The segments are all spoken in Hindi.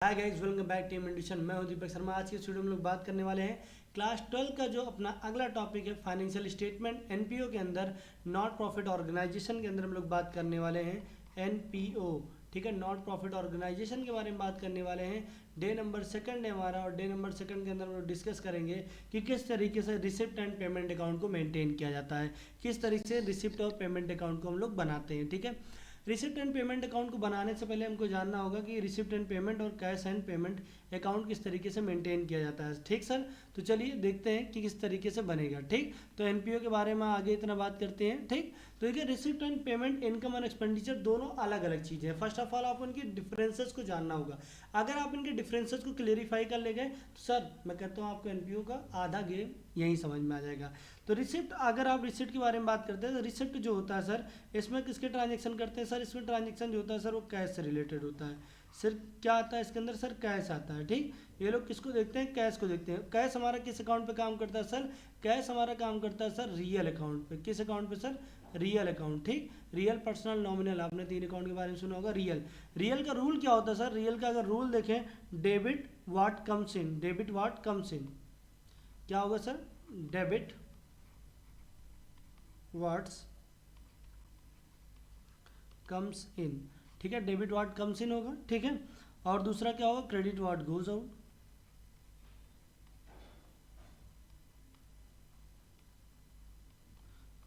हाय guys, welcome back team edition. मैं हूं दीपक शर्मा। आज की इस वीडियो में लोग बात करने वाले हैं क्लास 12 का जो अपना अगला टॉपिक है फाइनेंशियल स्टेटमेंट एनपीओ के अंदर नॉट प्रॉफिट ऑर्गेनाइजेशन के अंदर हम लोग बात करने वाले हैं एनपीओ। ठीक है, नॉट प्रॉफिट ऑर्गेनाइजेशन के बारे में बात करने वाले हैं। डे नंबर सेकंड है हमारा, और डे नंबर सेकंड के अंदर हम लोग डिस्कस करेंगे कि किस तरीके से रिसिप्ट एंड पेमेंट अकाउंट को मेंटेन किया जाता है, किस तरीके से रिसिप्ट और पेमेंट अकाउंट को हम लोग बनाते हैं। ठीक है, रिसिप्ट एंड पेमेंट अकाउंट को बनाने से पहले हमको जानना होगा कि रिसिप्ट एंड पेमेंट और कैश एंड पेमेंट अकाउंट किस तरीके से मेंटेन किया जाता है। ठीक सर, तो चलिए देखते हैं कि किस तरीके से बनेगा। ठीक, तो एनपीओ के बारे में आगे इतना बात करते हैं। ठीक, तो देखिए receipt and payment, income and expenditure दोनों अलग अलग चीज़ें हैं। फर्स्ट ऑफ ऑल आपको इनके डिफरेंसेस को जानना होगा। अगर आप इनके डिफरेंसेस को क्लेरिफाई कर ले गए तो सर मैं कहता हूँ आपको एनपीओ का आधा गेम यहीं समझ में आ जाएगा। तो रिसिप्ट, अगर आप रिसिप्ट के बारे में बात करते हैं तो रिसिप्ट जो होता है सर, इसमें किसके ट्रांजेक्शन करते हैं सर? इसमें ट्रांजेक्शन जो होता है सर वो कैश से रिलेटेड होता है। सिर्फ क्या आता है इसके अंदर सर? कैश आता है। ठीक, ये लोग किसको देखते हैं? कैश को देखते हैं। कैश हमारा किस अकाउंट पे काम करता है सर? कैश हमारा काम करता है सर रियल अकाउंट पे। किस अकाउंट पे सर? Real account. ठीक, रियल, पर्सनल, नॉमिनल, आपने तीन अकाउंट के बारे में सुना होगा। रियल, रियल का रूल क्या होता है सर? रियल का अगर रूल देखें, debit what comes in, debit what comes in, क्या होगा sir? Debit what's comes in. ठीक है, डेबिट व्हाट कम्स इन होगा। ठीक है, और दूसरा क्या होगा? Credit what goes out.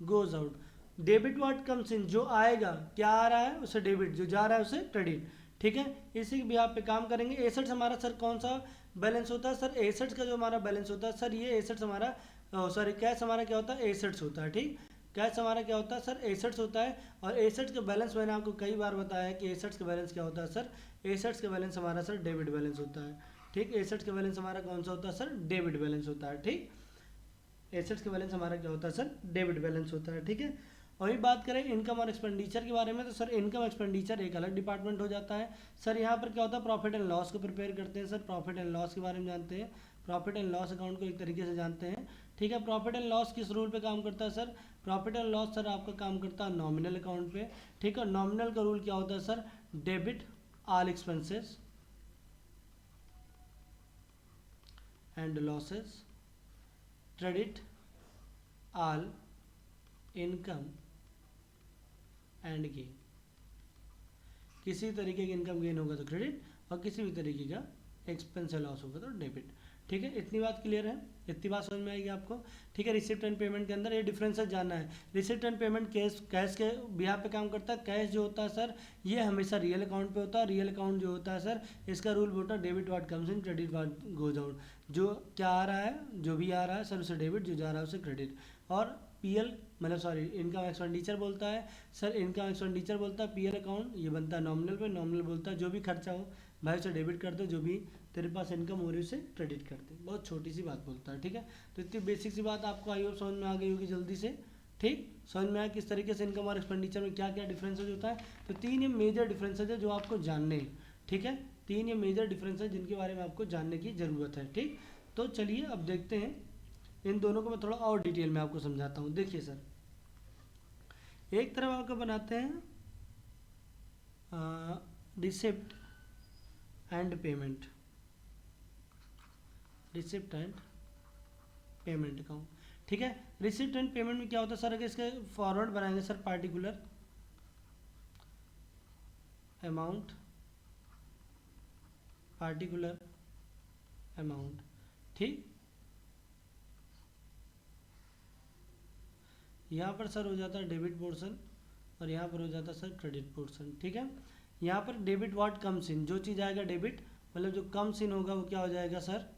Goes out, debit what comes in, जो आएगा, क्या आ रहा है उसे डेबिट, जो जा रहा है उसे क्रेडिट। ठीक है, इसी भी आप पे काम करेंगे। एसेट्स हमारा सर कौन सा बैलेंस होता है सर? एसेट्स का जो हमारा बैलेंस होता है सर, ये एसेट्स हमारा, सॉरी कैश हमारा क्या होता है? एसेट्स होता है। ठीक, कैश हमारा क्या होता है सर? एसेट्स होता है। और एसेट्स का बैलेंस मैंने आपको कई बार बताया है कि एसेट्स का बैलेंस क्या होता है सर? एसेट्स का बैलेंस हमारा सर डेबिट बैलेंस होता है। ठीक, एसेट्स का बैलेंस हमारा कौन सा होता है सर? डेबिट बैलेंस होता है। ठीक, एसेट्स का बैलेंस हमारा क्या होता है सर? डेबिट बैलेंस होता है। ठीक है, वही बात करें इनकम और एक्सपेंडिचर के बारे में, तो सर इनकम एक्सपेंडिचर एक अलग डिपार्टमेंट हो जाता है। सर यहाँ पर क्या होता है? प्रॉफिट एंड लॉस को प्रिपेयर करते हैं। सर प्रॉफिट एंड लॉस के बारे में जानते हैं, प्रॉफिट एंड लॉस अकाउंट को एक तरीके से जानते हैं। ठीक है, प्रॉफिट एंड लॉस किस रूल पे काम करता है sir? Profit and loss sir आपका काम करता है नॉमिनल अकाउंट पे। ठीक है, नॉमिनल का रूल क्या होता है sir? Debit all expenses and losses, credit all income and gain. किसी तरीके की इनकम गेन होगा तो क्रेडिट, और किसी भी तरीके का एक्सपेंस या लॉस होगा तो डेबिट। ठीक है, इतनी बात क्लियर है? इतनी बात समझ में आएगी आपको? ठीक है, रिसिप्ट एंड पेमेंट के अंदर ये डिफरेंसेस जानना है। Receipt and payment cash, cash के बिहार पे काम करता है। कैश जो होता है सर, ये हमेशा रियल अकाउंट पे होता है। रियल अकाउंट जो होता है सर, इसका रूल होता है debit what comes in, credit what goes out. जो क्या आ रहा है, जो भी आ रहा है सर उसे डेबिट, जो जा रहा है उसे क्रेडिट। और पीएल, मतलब सॉरी इनकम एक्सपेंडिचर बोलता है सर, इनकम एक्सपेंडिचर बोलता है पीएल अकाउंट, ये बनता है नॉमिनल पे। नॉमिनल बोलता है जो भी खर्चा हो भाई उसे डेबिट कर दो, जो भी तेरे पास इनकम हो रही है उसे क्रेडिट कर दे। बहुत छोटी सी बात बोलता है। ठीक है, तो इतनी बेसिक सी बात आपको आई होप समझ में आ गई होगी जल्दी से। ठीक, समझ में आया किस तरीके से इनकम और एक्सपेंडिचर में क्या क्या डिफरेंसेज होता है। तो तीन ये मेजर डिफरेंसेज है जो आपको जानने हैं। ठीक है, तीन ये मेजर डिफरेंसेज जिनके बारे में आपको जानने की ज़रूरत है। ठीक, तो चलिए अब देखते हैं इन दोनों को। मैं थोड़ा और डिटेल में आपको समझाता हूँ। देखिए सर, एक तरफ आपका बनाते हैं receipt and payment, receipt and payment account. ठीक है, रिसिप्ट एंड पेमेंट में क्या होता है सर? अगर इसके फॉरवर्ड बनाएंगे sir, particular amount, particular amount. ठीक, यहाँ पर सर हो जाता है डेबिट पोर्शन, और यहाँ पर हो जाता है सर क्रेडिट पोर्शन। ठीक है, यहाँ पर डेबिट व्हाट कम्स इन, जो चीज़ आएगा डेबिट, मतलब जो कम्स इन होगा वो क्या हो जाएगा सर?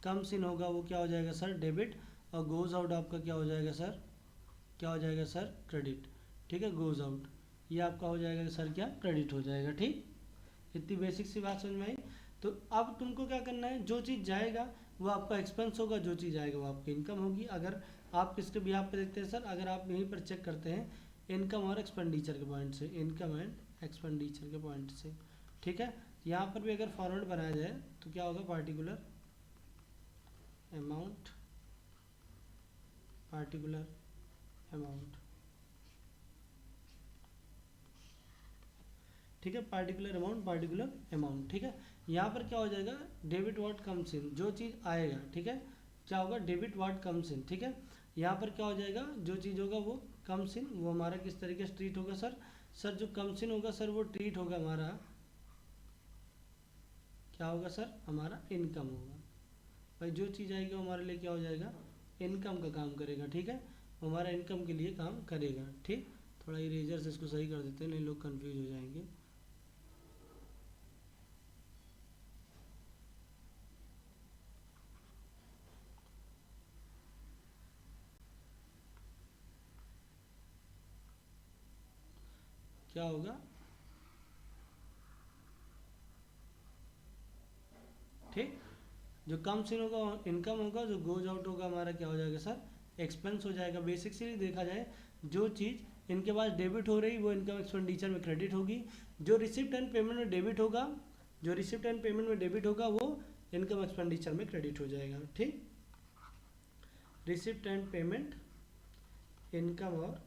कम्स इन होगा वो क्या हो जाएगा सर? डेबिट। और गोज आउट आपका क्या हो जाएगा सर? क्या हो जाएगा सर? क्रेडिट। ठीक है, गोज आउट ये आपका हो जाएगा सर क्या? क्रेडिट हो जाएगा। ठीक, इतनी बेसिक सी बात समझ में आई? तो अब तुमको क्या करना है, जो चीज़ जाएगा वो आपका एक्सपेंस होगा, जो चीज़ आएगा वो आपकी इनकम होगी। अगर आप किसके भी यहाँ पे देखते हैं सर, अगर आप यहीं पर चेक करते हैं इनकम और एक्सपेंडिचर के पॉइंट से, इनकम एंड एक्सपेंडिचर के पॉइंट से। ठीक है, यहाँ पर भी अगर फॉरवर्ड बनाया जाए तो क्या होगा? Particular amount, particular amount. ठीक है, पार्टिकुलर अमाउंट, ठीक है। यहाँ पर क्या हो जाएगा, डेबिट व्हाट कम्स इन, जो चीज़ आएगा, ठीक है, क्या होगा, डेबिट व्हाट कम्स इन, ठीक है। यहाँ पर क्या हो जाएगा, जो चीज़ होगा वो कम्स इन, वो हमारा किस तरीके से ट्रीट होगा सर, जो कम्स इन होगा सर वो ट्रीट होगा हमारा, क्या होगा सर, हमारा इनकम होगा। भाई जो चीज़ आएगी वो हमारे लिए क्या हो जाएगा, इनकम का काम करेगा, ठीक है, हमारा इनकम के लिए काम करेगा, ठीक। थोड़ा इरेजर से इसको सही कर देते हैं, नहीं लोग कंफ्यूज हो जाएंगे। क्या होगा, ठीक, जो कम्स इन होगा इनकम होगा, जो गोज आउट होगा हमारा क्या हो जाएगा सर, एक्सपेंस हो जाएगा। बेसिकली देखा जाए, जो चीज़ इनके पास डेबिट हो रही वो इनकम एक्सपेंडिचर में क्रेडिट होगी, जो रिसिप्ट एंड पेमेंट में डेबिट होगा, जो रिसिप्ट एंड पेमेंट में डेबिट होगा वो इनकम एक्सपेंडिचर में क्रेडिट हो जाएगा, ठीक। रिसिप्ट एंड पेमेंट, इनकम और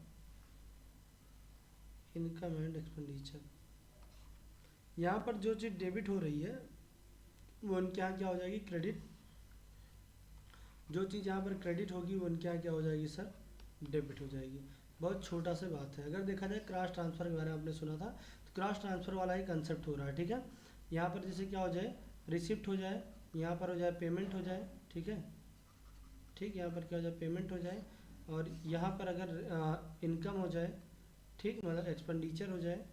इनकम एंड एक्सपेंडिचर, यहाँ पर जो चीज़ डेबिट हो रही है वो उनके यहाँ क्या हो जाएगी, क्रेडिट। जो चीज़ यहाँ पर क्रेडिट होगी वो उनके यहाँ क्या हो जाएगी सर, डेबिट हो जाएगी। बहुत छोटा सा बात है। अगर देखा जाए क्रॉस ट्रांसफ़र के बारे में आपने सुना था, तो क्रॉस ट्रांसफ़र वाला ही कंसेप्ट हो रहा है, ठीक है। यहाँ पर जैसे क्या हो जाए, रिसिप्ट हो जाए, यहाँ पर हो जाए पेमेंट हो जाए, ठीक है, ठीक, यहाँ पर क्या हो जाए, पेमेंट हो जाए, और यहाँ पर अगर इनकम हो जाए, ठीक, मतलब एक्सपेंडिचर हो जाए,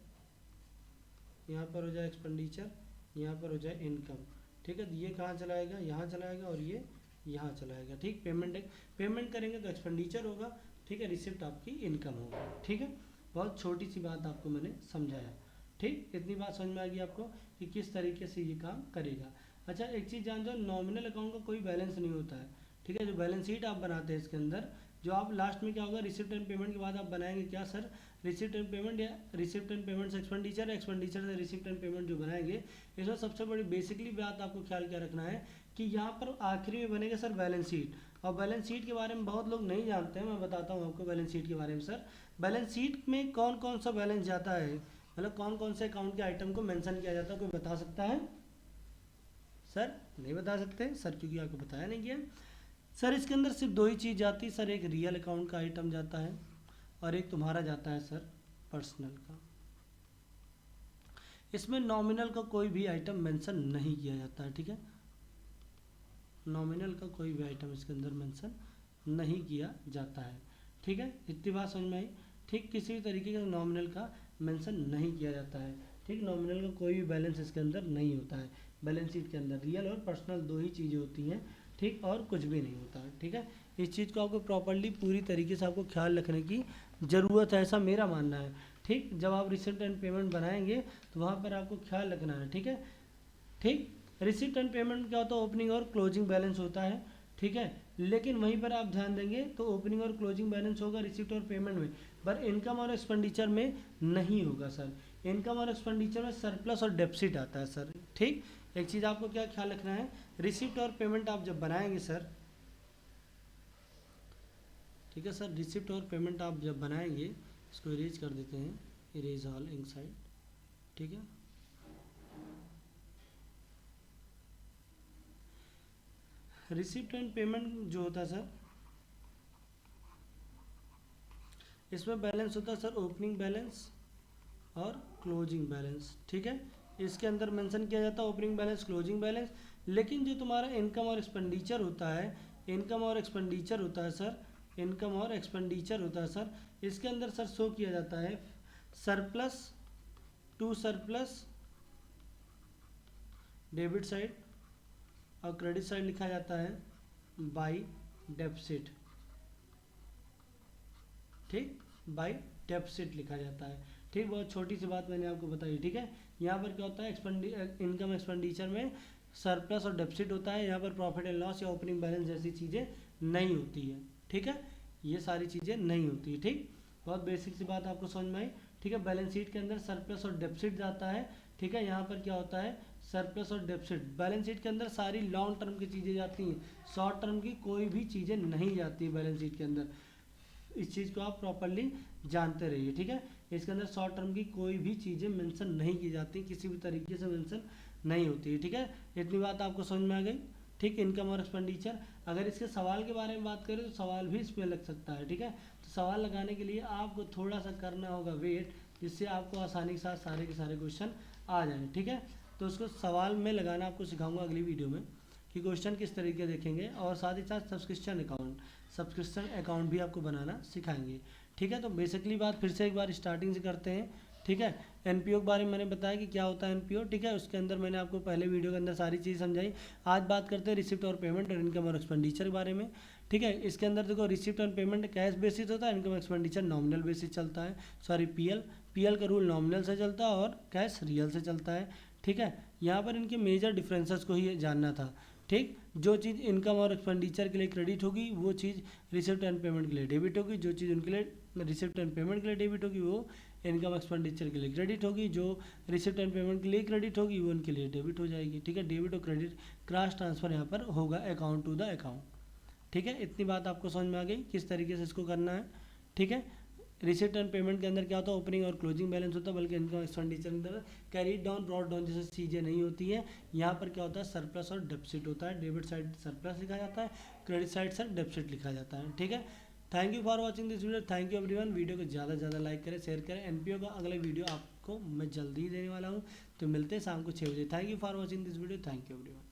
यहाँ पर हो जाए एक्सपेंडिचर, यहाँ पर हो जाए इनकम, ठीक है। तो ये कहाँ चलाएगा, यहाँ चलाएगा, और ये यहाँ चलाएगा, ठीक। पेमेंट करेंगे तो एक्सपेंडिचर होगा, ठीक है, रिसिप्ट आपकी इनकम होगा, ठीक है। बहुत छोटी सी बात आपको मैंने समझाया, ठीक। इतनी बात समझ में आ गई आपको कि किस तरीके से ये काम करेगा। अच्छा, एक चीज़ जान जाओ, नॉमिनल अकाउंट का कोई बैलेंस नहीं होता है, ठीक है। जो बैलेंस शीट आप बनाते हैं इसके अंदर, जो आप लास्ट में क्या होगा, रिसिप्ट एंड पेमेंट के बाद आप बनाएंगे क्या सर, रिसिप्ट एंड पेमेंट, या रिसिप्ट एंड पेमेंट से एक्सपेंडिचर, एक्सपेंडिचर से रिसिप्ट एंड पेमेंट जो बनाएंगे, इसमें सबसे बड़ी बेसिकली बात आपको ख्याल क्या रखना है कि यहाँ पर आखिरी में बनेगा सर बैलेंस शीट। और बैलेंस शीट के बारे में बहुत लोग नहीं जानते हैं, मैं बताता हूँ आपको बैलेंस शीट के बारे में सर। बैलेंस शीट में कौन कौन सा बैलेंस जाता है, मतलब कौन कौन से अकाउंट के आइटम को मेंशन किया जाता है, कोई बता सकता है सर? नहीं बता सकते सर, क्योंकि आपको बताया नहीं गया सर। इसके अंदर सिर्फ दो ही चीज़ जाती है सर, एक रियल अकाउंट का आइटम जाता है और एक तुम्हारा जाता है सर पर्सनल का। इसमें नॉमिनल का कोई भी आइटम मेंशन नहीं किया जाता है, ठीक है। नॉमिनल का कोई भी आइटम इसके अंदर मेंशन नहीं किया जाता है, ठीक है। इतनी बात समझ में आई, ठीक। किसी भी तरीके का नॉमिनल का मेंशन नहीं किया जाता है, ठीक। नॉमिनल का कोई भी बैलेंस इसके अंदर नहीं होता है। बैलेंस शीट के अंदर रियल और पर्सनल दो ही चीज़ें होती हैं, ठीक, और कुछ भी नहीं होता है, ठीक है। इस चीज़ को आपको प्रॉपर्ली पूरी तरीके से आपको ख्याल रखने की ज़रूरत है, ऐसा मेरा मानना है, ठीक। जब आप रिसिप्ट एंड पेमेंट बनाएंगे तो वहाँ पर आपको ख्याल रखना है, ठीक है, ठीक। रिसिप्ट एंड पेमेंट क्या होता है, ओपनिंग और क्लोजिंग बैलेंस होता है, ठीक है। लेकिन वहीं पर आप ध्यान देंगे तो ओपनिंग और क्लोजिंग बैलेंस होगा रिसिप्ट और पेमेंट में, पर इनकम और एक्सपेंडिचर में नहीं होगा सर। इनकम और एक्सपेंडिचर में सरप्लस और डेफिसिट आता है सर, ठीक। एक चीज़ आपको क्या ख्याल रखना है, रिसिप्ट और पेमेंट आप जब बनाएंगे सर, ठीक है सर, रिसिप्ट और पेमेंट आप जब बनाएंगे, इसको इरेज कर देते हैं, इरेज ऑल इनसाइड, ठीक है। रिसिप्ट एंड पेमेंट जो होता है सर, इसमें बैलेंस होता है सर ओपनिंग बैलेंस और क्लोजिंग बैलेंस, ठीक है। इसके अंदर मेंशन किया जाता है ओपनिंग बैलेंस, क्लोजिंग बैलेंस। लेकिन जो तुम्हारा इनकम और एक्सपेंडिचर होता है, इनकम और एक्सपेंडिचर होता है सर, इनकम और एक्सपेंडिचर होता है सर, इसके अंदर सर शो किया जाता है surplus to surplus, debit side, और क्रेडिट साइड लिखा जाता है बाई डेफिसिट, ठीक, बाई डेफिसिट लिखा जाता है, ठीक। बहुत छोटी सी बात मैंने आपको बताई, ठीक है। यहाँ पर क्या होता है, इनकम एक्सपेंडिचर में सरप्लस और डेफिसिट होता है, यहाँ पर प्रॉफिट एंड लॉस या ओपनिंग बैलेंस जैसी चीज़ें नहीं होती है, ठीक है। ये सारी चीज़ें नहीं होती है, ठीक। बहुत बेसिक सी बात आपको समझ में आई, ठीक है। बैलेंस शीट के अंदर सरप्लस और डेफिसिट जाता है, ठीक है। यहाँ पर क्या होता है, सरप्लस और डेफिसिट। बैलेंस शीट के अंदर सारी लॉन्ग टर्म की चीज़ें जाती हैं, शॉर्ट टर्म की कोई भी चीज़ें नहीं जाती बैलेंस शीट के अंदर। इस चीज़ को आप प्रॉपरली जानते रहिए, ठीक है। इसके अंदर शॉर्ट टर्म की कोई भी चीज़ें मेंशन नहीं की जाती, किसी भी तरीके से मेंशन नहीं होती है। ठीक है, इतनी बात आपको समझ में आ गई। ठीक, इनकम और एक्सपेंडिचर। अगर इसके सवाल के बारे में बात करें तो सवाल भी इसमें लग सकता है। ठीक है, तो सवाल लगाने के लिए आपको थोड़ा सा करना होगा वेट, जिससे आपको आसानी के साथ सारे के सारे क्वेश्चन आ जाएं। ठीक है, तो उसको सवाल में लगाना आपको सिखाऊंगा अगली वीडियो में कि क्वेश्चन किस तरीके देखेंगे, और साथ ही साथ सब्सक्रिप्शन अकाउंट भी आपको बनाना सिखाएंगे। ठीक है, तो बेसिकली बात फिर से एक बार स्टार्टिंग से करते हैं। ठीक है, एनपीओ के बारे में मैंने बताया कि क्या होता है एनपीओ। ठीक है, उसके अंदर मैंने आपको पहले वीडियो के अंदर सारी चीज़ समझाई। आज बात करते हैं रिसिप्ट और पेमेंट और इनकम और एक्सपेंडिचर के बारे में। ठीक है, इसके अंदर देखो receipt and payment cash basis होता है, इनकम एक्सपेंडिचर नॉमिनल बेसिस चलता है, सॉरी पीएल का रूल नॉमिनल से चलता है और कैश रियल से चलता है। ठीक है, यहाँ पर इनके मेजर डिफरेंसेस को ही जानना था। ठीक, जो चीज़ इनकम और एक्सपेंडिचर के लिए क्रेडिट होगी वो चीज़ रिसिप्ट एंड पेमेंट के लिए डेबिट होगी, जो चीज़ उनके लिए रिसिप्ट एंड पेमेंट के लिए डेबिट होगी वो इनकम एक्सपेंडिचर के लिए क्रेडिट होगी, जो रिसिप्ट एंड पेमेंट के लिए क्रेडिट होगी वो उनके लिए डेबिट हो जाएगी। ठीक है, डेबिट और क्रेडिट क्रॉस ट्रांसफर यहाँ पर होगा अकाउंट टू द अकाउंट। ठीक है, इतनी बात आपको समझ में आ गई किस तरीके से इसको करना है। ठीक है, रिसिप्ट एंड पेमेंट के अंदर क्या होता है, ओपनिंग और क्लोजिंग बैलेंस होता है, बल्कि इनकम एक्सपेंडिचर के अंदर कैरी डाउन ब्रॉड डाउन जैसे चीज़ें नहीं होती है। यहाँ पर क्या होता है, सरप्लस और डेफिसिट होता है। डेबिट साइड सरप्लस लिखा जाता है, क्रेडिट साइड से डेफिसिट लिखा जाता है। ठीक है, thank you for watching this video. Thank you everyone. Video को ज़्यादा से ज़्यादा लाइक करें, शेयर करें। एनपीओ का अगला वीडियो आपको मैं जल्दी ही देने वाला हूँ, तो मिलते हैं शाम को 6 बजे। Thank you for watching this video. Thank you everyone.